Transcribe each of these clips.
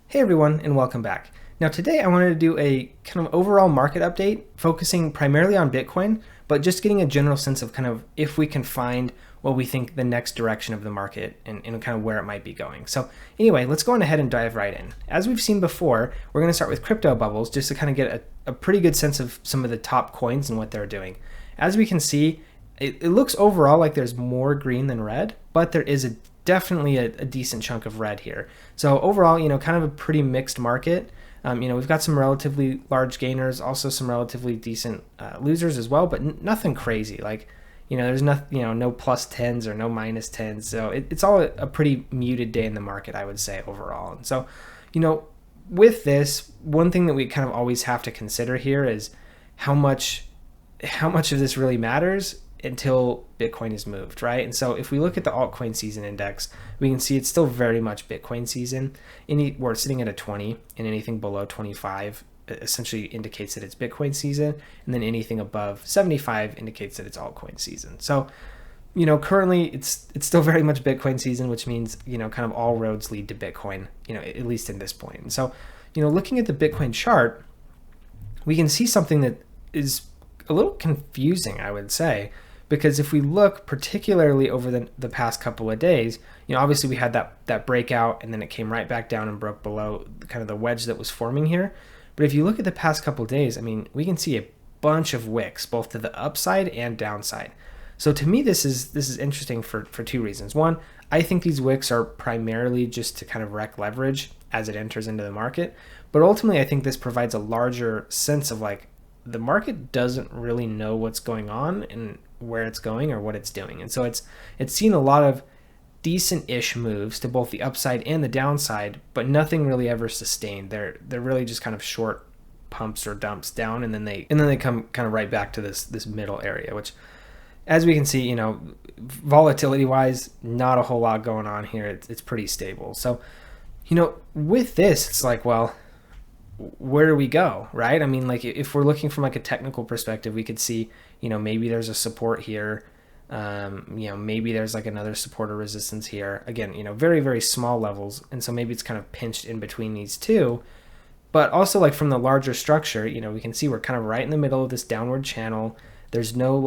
Hey everyone, and welcome back. Now today I wanted to do a kind of overall market update, focusing primarily on Bitcoin, but just getting a general sense of kind of if we can find what we think the next direction of the market and kind of where it might be going. So anyway, let's go on ahead and dive right in. As we've seen before, we're going to start with crypto bubbles just to kind of get a pretty good sense of some of the top coins and what they're doing. As we can see, it looks overall like there's more green than red, but there is definitely a decent chunk of red here. So overall, kind of a pretty mixed market. We've got some relatively large gainers, also some relatively decent losers as well, but nothing crazy. Like, there's no plus 10s or no minus 10s. So it's all a pretty muted day in the market, I would say, overall. And so, with this, one thing that we kind of always have to consider here is how much of this really matters until Bitcoin is moved, right? And so if we look at the altcoin season index, we can see it's still very much Bitcoin season. We're sitting at a 20, and anything below 25 essentially indicates that it's Bitcoin season, and then anything above 75 indicates that it's altcoin season. So, currently it's still very much Bitcoin season, which means, kind of all roads lead to Bitcoin, at least in this point. And so, looking at the Bitcoin chart, we can see something that is a little confusing, I would say, because if we look particularly over the past couple of days, obviously we had that breakout, and then it came right back down and broke below kind of the wedge that was forming here. But if you look at the past couple of days, we can see a bunch of wicks, both to the upside and downside. So to me, this is interesting for two reasons. One, I think these wicks are primarily just to kind of wreck leverage as it enters into the market. But ultimately, I think this provides a larger sense of like, the market doesn't really know what's going on and where it's going or what it's doing. And so it's seen a lot of decent-ish moves to both the upside and the downside, but nothing really ever sustained. They're really just kind of short pumps or dumps down, and then they come kind of right back to this middle area, which, as we can see, volatility-wise, not a whole lot going on here. It's pretty stable. So, with this, it's like, well, where do we go, right? Like if we're looking from like a technical perspective, we could see, maybe there's a support here. Maybe there's like another support or resistance here. Again, very, very small levels. And so maybe it's kind of pinched in between these two. But also like from the larger structure, we can see we're kind of right in the middle of this downward channel. There's no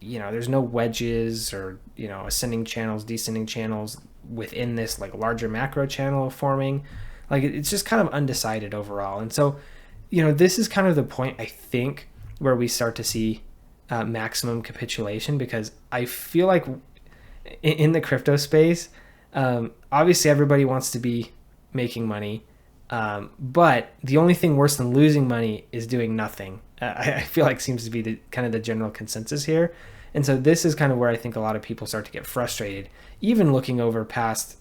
there's no wedges or, ascending channels, descending channels within this like larger macro channel forming. Like it's just kind of undecided overall. And so, this is kind of the point, I think, where we start to see maximum capitulation, because I feel like in the crypto space, obviously everybody wants to be making money. But the only thing worse than losing money is doing nothing. I feel like seems to be the kind of the general consensus here. And so this is kind of where I think a lot of people start to get frustrated, even looking over past,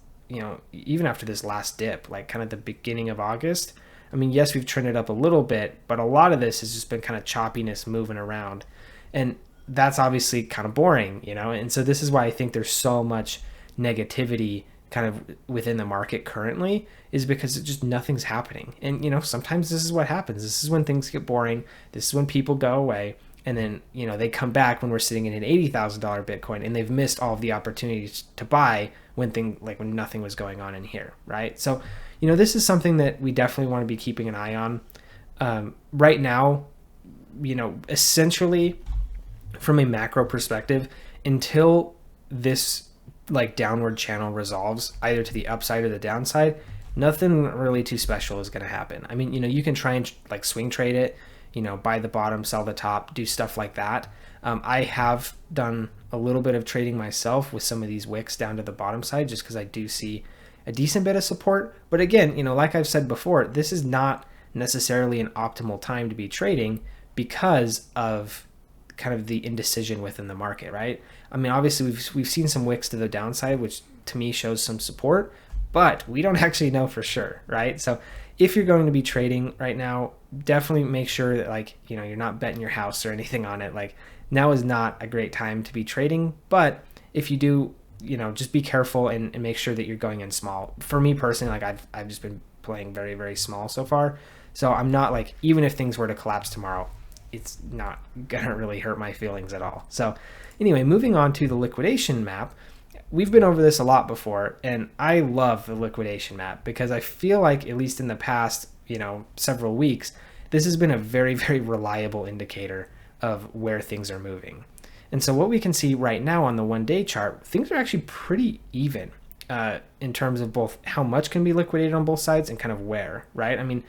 even after this last dip, like kind of the beginning of August. Yes, we've trended up a little bit, but a lot of this has just been kind of choppiness moving around. And that's obviously kind of boring, And so this is why I think there's so much negativity kind of within the market currently, is because it just nothing's happening. And, sometimes this is what happens. This is when things get boring. This is when people go away. And then, they come back when we're sitting in an $80,000 Bitcoin, and they've missed all of the opportunities to buy when nothing was going on in here, right? So, this is something that we definitely want to be keeping an eye on. Right now, essentially from a macro perspective, until this like downward channel resolves either to the upside or the downside, nothing really too special is going to happen. You can try and like swing trade it, buy the bottom, sell the top, do stuff like that. I have done a little bit of trading myself with some of these wicks down to the bottom side, just because I do see a decent bit of support. But again, like I've said before, this is not necessarily an optimal time to be trading because of kind of the indecision within the market, right? Obviously we've seen some wicks to the downside, which to me shows some support, but we don't actually know for sure, right? So if you're going to be trading right now, definitely make sure that you're not betting your house or anything on it. Like, now is not a great time to be trading, but if you do, just be careful and make sure that you're going in small. For me personally, I've just been playing very, very small so far. So I'm not even if things were to collapse tomorrow, it's not gonna really hurt my feelings at all. So anyway, moving on to the liquidation map, we've been over this a lot before, and I love the liquidation map because I feel like, at least in the past, several weeks, this has been a very, very reliable indicator of where things are moving. And so what we can see right now on the 1-day chart, things are actually pretty even in terms of both how much can be liquidated on both sides and kind of where, right? I mean,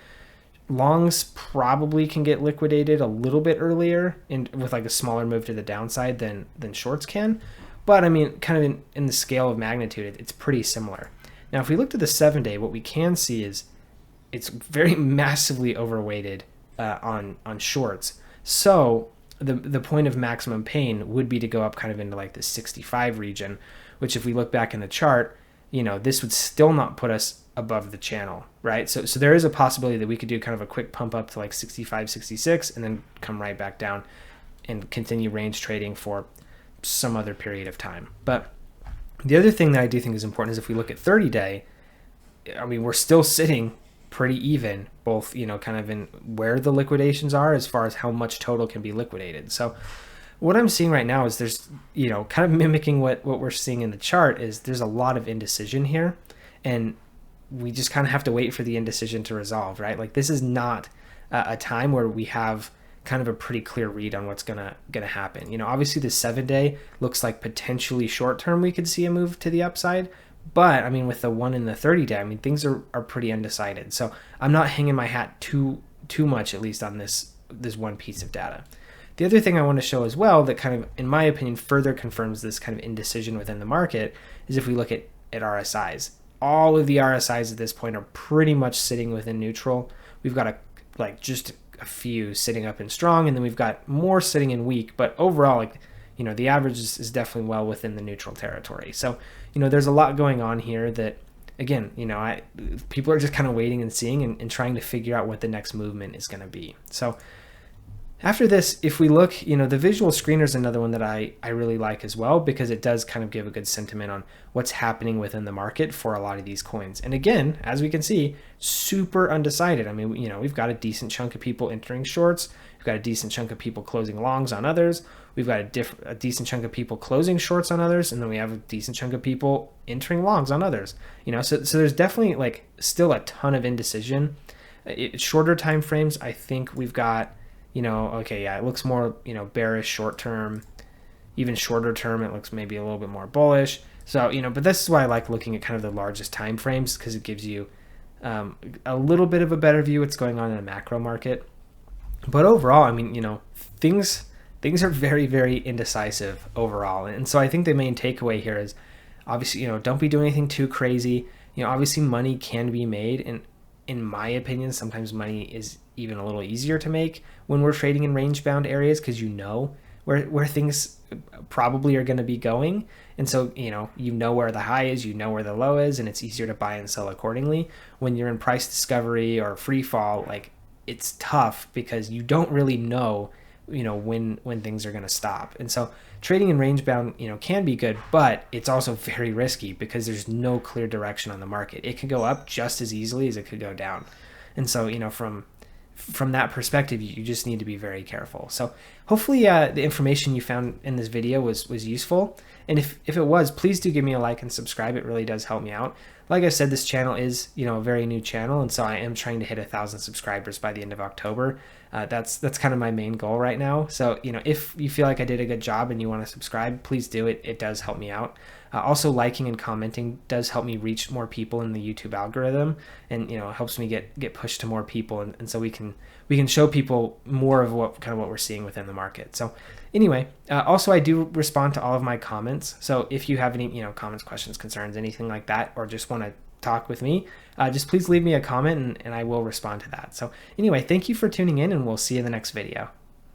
longs probably can get liquidated a little bit earlier with like a smaller move to the downside than shorts can. But I mean, kind of in the scale of magnitude, it's pretty similar. Now, if we look to the 7-day, what we can see is it's very massively overweighted on shorts. So the point of maximum pain would be to go up kind of into like the 65 region, which if we look back in the chart, this would still not put us above the channel, right? So there is a possibility that we could do kind of a quick pump up to like 65, 66, and then come right back down and continue range trading for some other period of time. But the other thing that I do think is important is if we look at 30-day, I mean, we're still sitting pretty even, both, kind of in where the liquidations are as far as how much total can be liquidated. So what I'm seeing right now is there's, kind of mimicking what we're seeing in the chart, is there's a lot of indecision here, and we just kind of have to wait for the indecision to resolve, right? Like, this is not a time where we have kind of a pretty clear read on what's gonna happen. Obviously the 7-day looks like potentially short term we could see a move to the upside, but I mean, with the 1 and the 30-day, I mean, things are pretty undecided. So I'm not hanging my hat too much, at least on this one piece of data. The other thing I want to show as well that kind of, in my opinion, further confirms this kind of indecision within the market is if we look at RSIs. All of the RSIs at this point are pretty much sitting within neutral. We've got just a few sitting up in strong, and then we've got more sitting in weak, but overall, the average is definitely well within the neutral territory. So, there's a lot going on here that, again, people are just kind of waiting and seeing and trying to figure out what the next movement is going to be. So after this, if we look, the visual screener is another one that I really like as well, because it does kind of give a good sentiment on what's happening within the market for a lot of these coins. And again, as we can see, super undecided. I mean, we've got a decent chunk of people entering shorts. We've got a decent chunk of people closing longs on others. We've got a decent chunk of people closing shorts on others. And then we have a decent chunk of people entering longs on others. So there's definitely still a ton of indecision. Shorter time frames, I think we've got, okay, yeah, it looks more, bearish short term. Even shorter term, it looks maybe a little bit more bullish. So, but this is why I like looking at kind of the largest time frames, because it gives you a little bit of a better view what's going on in a macro market. But overall, I mean, things are very, very indecisive overall. And so I think the main takeaway here is obviously, don't be doing anything too crazy. Obviously money can be made, and in my opinion, sometimes money is even a little easier to make when we're trading in range bound areas, because where things probably are going to be going. And so, where the high is, where the low is, and it's easier to buy and sell accordingly. When you're in price discovery or free fall, it's tough because you don't really know, when things are going to stop. And so trading in range bound, can be good, but it's also very risky because there's no clear direction on the market. It could go up just as easily as it could go down. And so, from that perspective, you just need to be very careful. So hopefully the information you found in this video was useful. And if it was, please do give me a like and subscribe. It really does help me out. Like I said, this channel is, a very new channel. And so I am trying to hit 1,000 subscribers by the end of October. That's kind of my main goal right now. So, if you feel like I did a good job and you want to subscribe, please do it. It does help me out. Also, liking and commenting does help me reach more people in the YouTube algorithm, and helps me get pushed to more people, and so we can show people more of what we're seeing within the market. So anyway, also I do respond to all of my comments. So if you have any comments, questions, concerns, anything like that, or just want to talk with me, just please leave me a comment and I will respond to that. So anyway, thank you for tuning in, and we'll see you in the next video.